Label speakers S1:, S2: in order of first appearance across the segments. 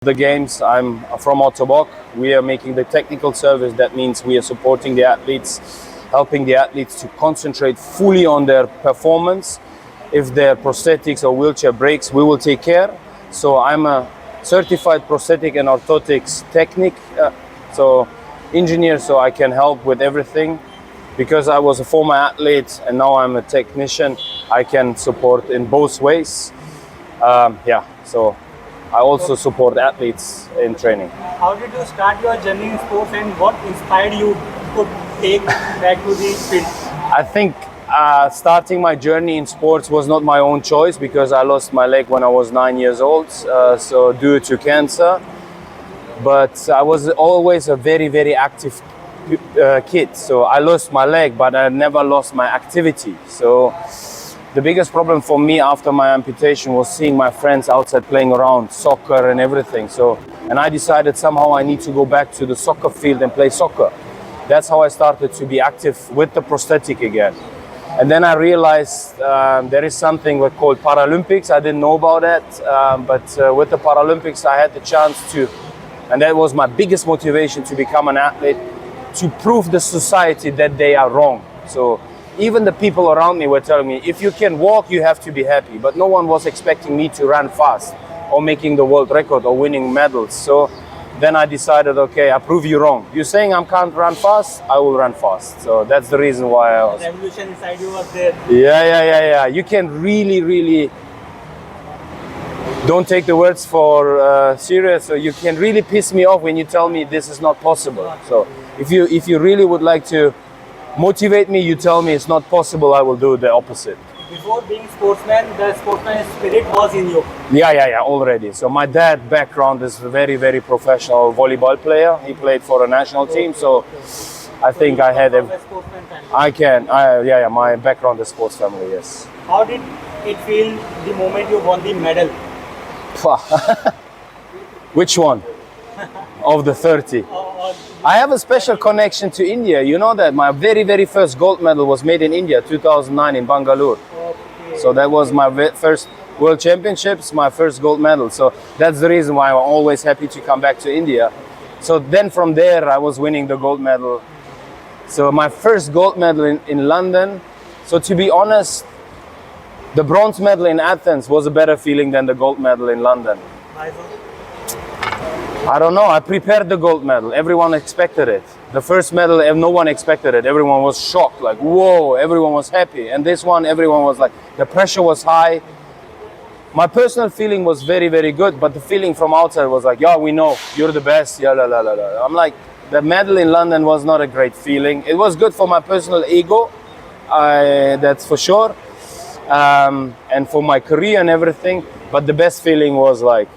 S1: The games. I'm from Otterbock. We are making the technical service. That means we are supporting the athletes, helping the athletes to concentrate fully on their performance. If their prosthetics or wheelchair breaks, we will take care. So I'm a certified prosthetic and orthotics technique, so engineer, so I can help with everything. Because I was a former athlete and now I'm a technician, I can support in both ways. So I also support athletes in training.
S2: How did you start your journey in sports and what inspired you to take back to the field?
S1: I think starting my journey in sports was not my own choice because I lost my leg when I was 9 years old, so due to cancer. But I was always a very, very active kid. So I lost my leg, but I never lost my activity. So the biggest problem for me after my amputation was seeing my friends outside playing around, soccer and everything. And I decided somehow I need to go back to the soccer field and play soccer. That's how I started to be active with the prosthetic again. And then I realized there is something called Paralympics. I didn't know about that, but with the Paralympics I had the chance to, and that was my biggest motivation to become an athlete, to prove the society that they are wrong. So even the people around me were telling me, if you can walk, you have to be happy. But no one was expecting me to run fast or making the world record or winning medals. So then I decided, okay, I prove you wrong. You're saying I can't run fast, I will run fast. So that's the reason why I was...
S2: The revolution inside you was there.
S1: Yeah. You can really... Don't take the words for serious. So you can really piss me off when you tell me this is not possible. So if you really would like to motivate me, you tell me it's not possible, I will do the opposite.
S2: Before being sportsman, the sportsman spirit was in you.
S1: Yeah, already. So my dad background is a very, very professional volleyball player. He played for a national team, so I think I had a...
S2: sportsman family.
S1: I can, my background is sports family, yes.
S2: How did it feel the moment you won the medal?
S1: Which one? Of the 30? I have a special connection to India. You know that my very, very first gold medal was made in India, 2009 in Bangalore.
S2: Okay.
S1: So that was my first World Championships, my first gold medal. So that's the reason why I'm always happy to come back to India. So then from there, I was winning the gold medal. So my first gold medal in London. So to be honest, the bronze medal in Athens was a better feeling than the gold medal in London.
S2: Why so?
S1: I don't know. I prepared the gold medal. Everyone expected it. The first medal, no one expected it. Everyone was shocked, like, whoa, everyone was happy. And this one, everyone was like, the pressure was high. My personal feeling was very, very good, but the feeling from outside was like, yeah, we know, you're the best, yeah, la, la, la, la. I'm like, the medal in London was not a great feeling. It was good for my personal ego, that's for sure, and for my career and everything, but the best feeling was like,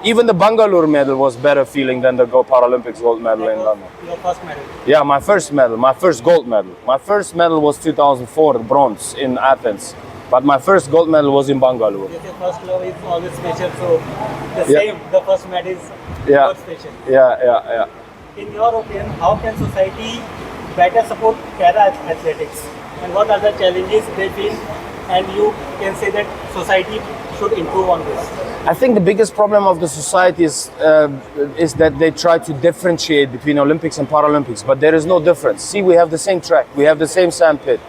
S1: even the Bangalore medal was better feeling than the Paralympics gold medal in London.
S2: Your first medal?
S1: Yeah, my first medal, my first gold medal. My first medal was 2004, bronze in Athens. But my first gold medal was in Bangalore.
S2: Yes, your first love is always special, so the first medal is more special.
S1: Yeah.
S2: In your opinion, how can society better support para-athletics? And what are the challenges they feel? And you can say that society should improve on this.
S1: I think the biggest problem of the society is that they try to differentiate between Olympics and Paralympics, but there is no difference. See, we have the same track, we have the same sandpit.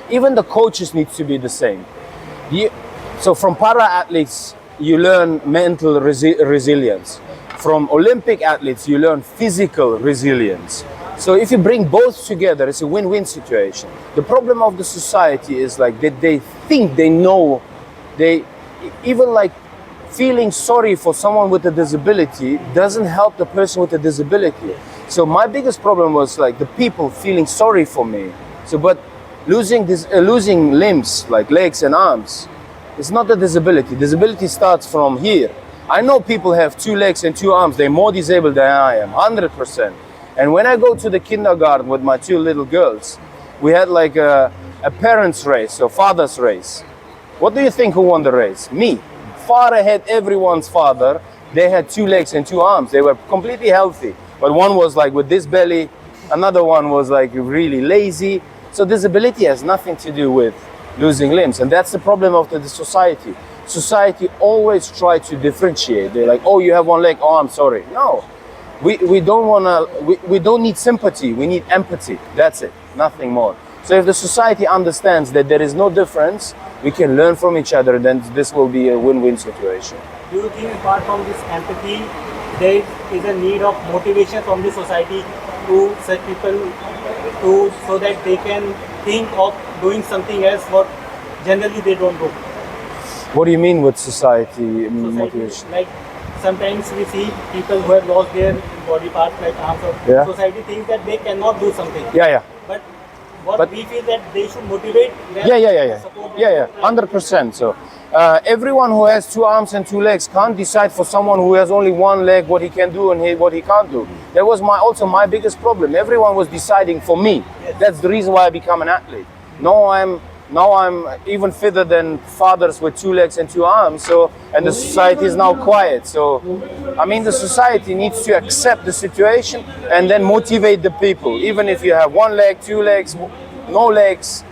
S1: Even the coaches need to be the same. So from para-athletes, you learn mental resilience. From Olympic athletes, you learn physical resilience. So if you bring both together, it's a win-win situation. The problem of the society is like that they think they know, even like feeling sorry for someone with a disability doesn't help the person with a disability. So my biggest problem was like the people feeling sorry for me. So, but losing limbs like legs and arms, it's not a disability. Disability starts from here. I know people have 2 legs and 2 arms. They're more disabled than I am, 100%. And when I go to the kindergarten with my 2 little girls, we had like a parents' race, or father's race. What do you think who won the race? Me. Far ahead everyone's father. They had 2 legs and 2 arms. They were completely healthy. But one was like with this belly, another one was like really lazy. So disability has nothing to do with losing limbs. And that's the problem of the society. society always try to differentiate. They're like, oh, you have one leg. Oh, I'm sorry. No, we don't wanna. We don't need sympathy. We need empathy. That's it. Nothing more. So if the society understands that there is no difference, we can learn from each other. Then this will be a win-win situation.
S2: Do you think apart from this empathy, there is a need of motivation from the society to such people so that they can think of doing something else what generally they don't do?
S1: What do you mean with society motivation?
S2: Society, like sometimes we see people who have lost their body parts like arms.
S1: Yeah.
S2: Society thinks that they cannot do something.
S1: Yeah.
S2: But we feel that they should motivate them. Support them.
S1: Yeah, 100%. So everyone who has 2 arms and 2 legs can't decide for someone who has only 1 leg what he can do and what he can't do. That was also my biggest problem. Everyone was deciding for me.
S2: Yes.
S1: That's the reason why I become an athlete. Now I'm even fitter than fathers with 2 legs and 2 arms. So, and the society is now quiet. So, I mean, the society needs to accept the situation and then motivate the people. Even if you have 1 leg, 2 legs, no legs,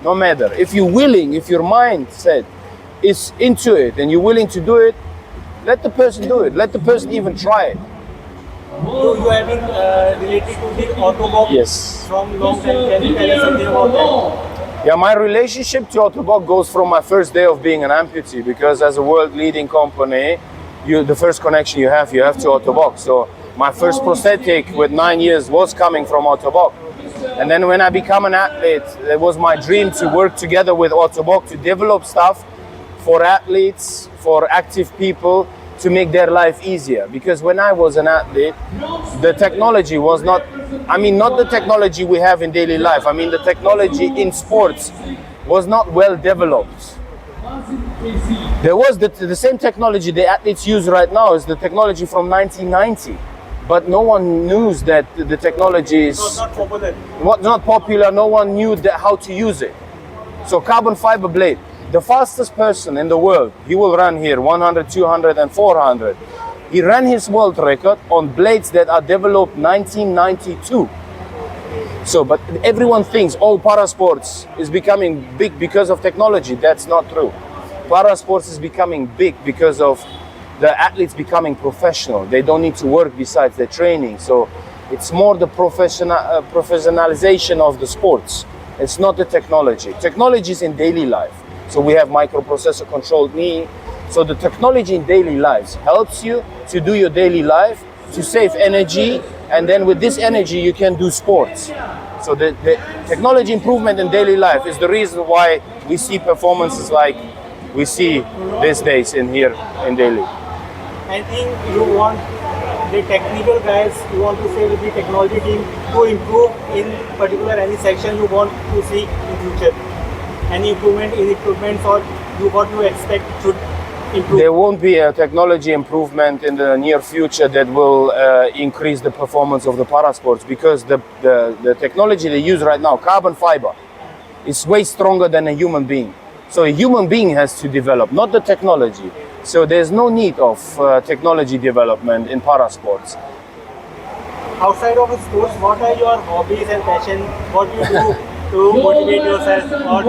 S1: no matter. If you're willing, if your mindset is into it and you're willing to do it, let the person do it. Let the person even try it.
S2: You have been related to the Autobox
S1: Yes.
S2: from long time. Can you tell us something about that?
S1: Yeah, my relationship to Autobox goes from my first day of being an amputee, because as a world leading company, the first connection you have to Autobox. So my first prosthetic with 9 years was coming from Autobox. And then when I become an athlete, it was my dream to work together with Autobox to develop stuff for athletes, for active people, to make their life easier. Because when I was an athlete, the technology was not the technology we have in daily life. I mean, the technology in sports was not well developed. There was the same technology the athletes use right now is the technology from 1990. But no one knew that the technology is not popular. No one knew how to use it. So carbon fiber blade, the fastest person in the world, he will run here 100, 200 and 400. He ran his world record on blades that are developed 1992. So, but everyone thinks all parasports is becoming big because of technology. That's not true. Parasports is becoming big because of the athletes becoming professional. They don't need to work besides their training. So it's more the professionalization of the sports. It's not the technology. Technology is in daily life. So we have microprocessor controlled knee. So the technology in daily lives helps you to do your daily life, to save energy, and then with this energy you can do sports. So the technology improvement in daily life is the reason why we see performances like we see these days in here in Delhi.
S2: I think you want the technical guys, you want to say with the technology team to improve in particular any section you want to see in future. Any improvement in equipment or what you expect should improve?
S1: There won't be a technology improvement in the near future that will increase the performance of the parasports, because the technology they use right now, carbon fiber, is way stronger than a human being. So a human being has to develop, not the technology. So there's no need of technology development in parasports.
S2: Outside of sports, what are your hobbies and passion? What do you do to motivate yourself or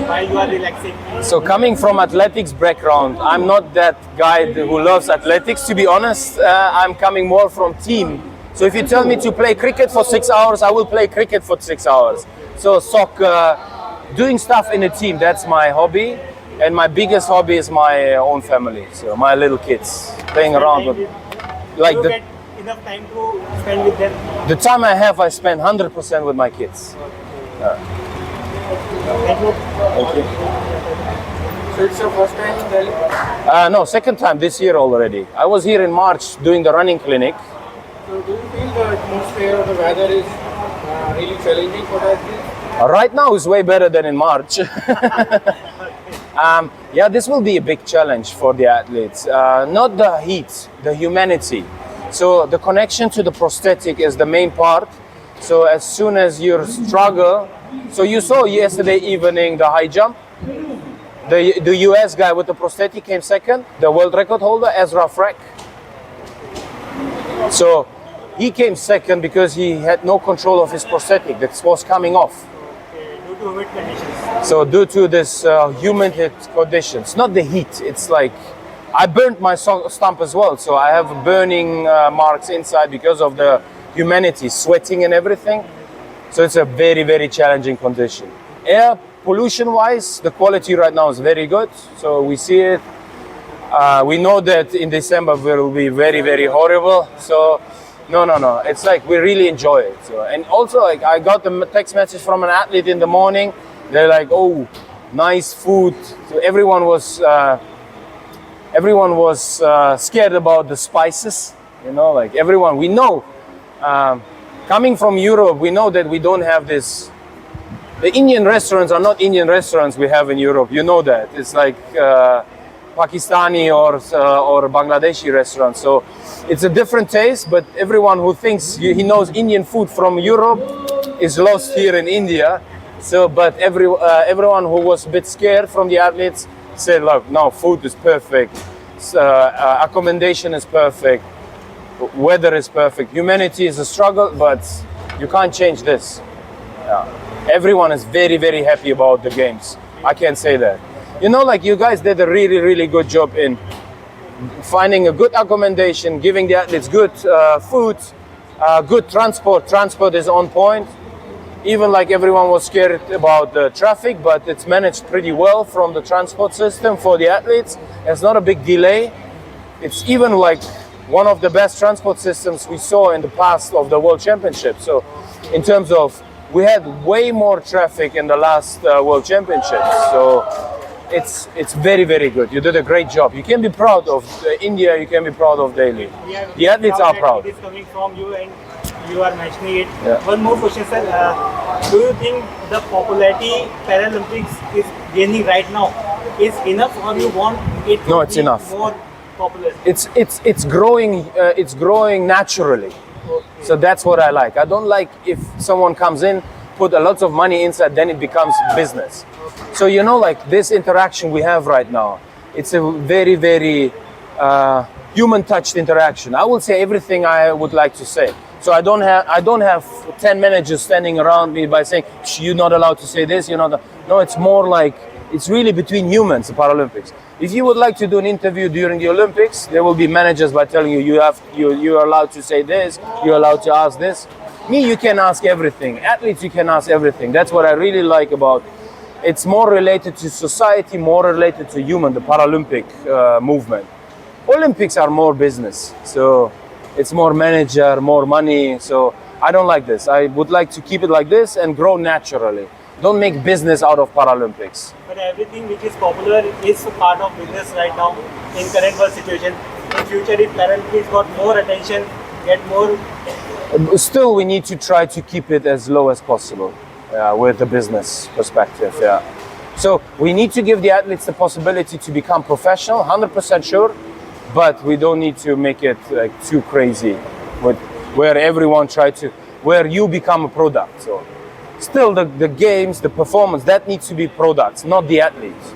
S2: while you are relaxing?
S1: So coming from athletics background, I'm not that guy who loves athletics, to be honest. I'm coming more from team. So if you tell me to play cricket for 6 hours, I will play cricket for 6 hours. So soccer, doing stuff in a team, that's my hobby. And my biggest hobby is my own family, so my little kids, playing around with. Like
S2: do you get enough time to spend with them?
S1: The time I have, I spend 100% with my kids.
S2: Thank you.
S1: Thank you.
S2: So it's your first time in Delhi?
S1: No, second time this year already. I was here in March doing the running clinic.
S2: So do you feel the atmosphere or the weather is really challenging for athletes?
S1: Right now is way better than in March. Yeah, this will be a big challenge for the athletes. Not the heat, the humanity. So the connection to the prosthetic is the main part. So as soon as you struggle, so you saw yesterday evening the high jump. The US guy with the prosthetic came second, the world record holder, Ezra Freck. So he came second because he had no control of his prosthetic that was coming off.
S2: Due to humid conditions.
S1: So due to this humid conditions, not the heat, it's like I burnt my stump as well. So I have burning marks inside because of the humidity, sweating and everything. So it's a very, very challenging condition. Air pollution wise, the quality right now is very good. So we see it. We know that in December will be very, very horrible. So no. It's like we really enjoy it. So, and also, like I got a text message from an athlete in the morning. They're like, "Oh, nice food." So everyone was scared about the spices. You know, like everyone. We know, coming from Europe, we know that we don't have this. The Indian restaurants are not Indian restaurants we have in Europe. You know that. It's like Pakistani or Bangladeshi restaurants. So it's a different taste, but everyone who thinks he knows Indian food from Europe is lost here in India. So, but everyone who was a bit scared from the athletes said, look, no, food is perfect, accommodation is perfect, weather is perfect, humanity is a struggle, but you can't change this. Everyone is very, very happy about the games. I can say that. You know, like you guys did a really, really good job in finding a good accommodation, giving the athletes good food, good transport. Transport is on point. Even like everyone was scared about the traffic, but it's managed pretty well from the transport system for the athletes. It's not a big delay. It's even like one of the best transport systems we saw in the past of the World Championship. So in terms of, we had way more traffic in the last World Championships. So it's very, very good. You did a great job. You can be proud of India. You can be proud of Delhi. The athletes are proud.
S2: It is coming from you and you are mentioning it.
S1: Yeah.
S2: One more question, sir. Do you think the popularity Paralympics is gaining right now is enough, or you want it to
S1: No, it's
S2: be
S1: enough.
S2: more popular?
S1: It's growing. It's growing naturally. So that's what I like. I don't like if someone comes in, put a lot of money inside, then it becomes business. So you know, like this interaction we have right now, it's a very, very human touched interaction. I will say everything I would like to say. So I don't have 10 managers standing around me by saying, you're not allowed to say this, you're not. No, it's more like, it's really between humans, the Paralympics. If you would like to do an interview during the Olympics, there will be managers by telling you, you're allowed to say this, you're allowed to ask this. Me, you can ask everything. Athletes, you can ask everything. That's what I really like about. It's more related to society, more related to human, the Paralympic movement. Olympics are more business. So it's more manager, more money. So I don't like this. I would like to keep it like this and grow naturally. Don't make business out of Paralympics.
S2: But everything which is popular is a part of business right now in current world situation. In future, if Paralympics got more attention, get more.
S1: Still, we need to try to keep it as low as possible with the business perspective. Yeah. So we need to give the athletes the possibility to become professional, 100% sure, but we don't need to make it like too crazy, where everyone where you become a product. So still, the games, the performance, that needs to be products, not the athletes.